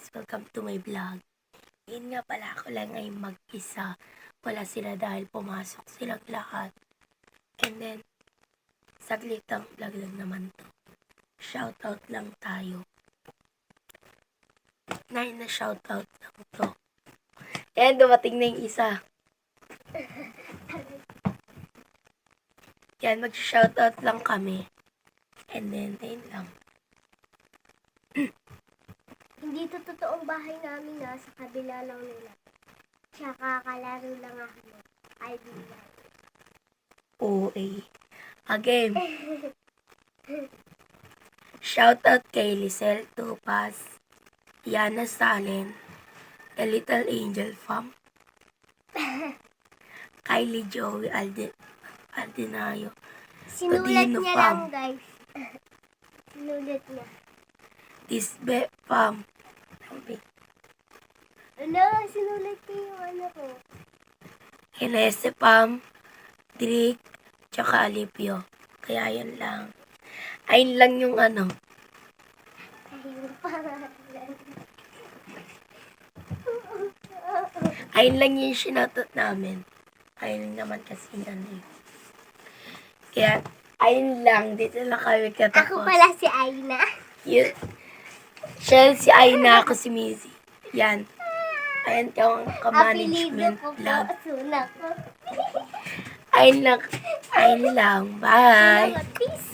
guys, welcome to my vlog. Yun nga pala, ako lang ay mag-isa. Wala sila dahil pumasok silang lahat. And then, saglit ang vlog lang naman to. Shoutout lang tayo. Na shoutout lang to. Ayan, dumating na yung isa. Yan, mag-shoutout lang kami. And then, ayun lang. Hindi to totoong bahay namin sa kabila lang nila. Tsaka kalaro lang ako. ID lang. OA. Again. Shoutout kay Lisel Tupas, Yana Salen, The Little Angel Fam, Kylie Joey Aldinayo, Sinulat Odino niya Fam, lang, guys. Sinulat niya. Tisbe Fam, Ano? Sinulat niya yung ano ko. Inese Fam, Drake, tsaka Alipio. Kaya yun lang. Ayun lang yung ano. Ayun pangalan. Ayun lang yung shinotot namin. Ayun naman kasi ano eh. Kaya, ayun lang. Dito lang kami katapos. Ako pala si Aina. Yun. Siya si Aina, ako si Missy. Yan. Ayan yung ka-management Apelido ko po, vlog. Suna ko. Ayun lang. Ayun lang. Bye. Peace.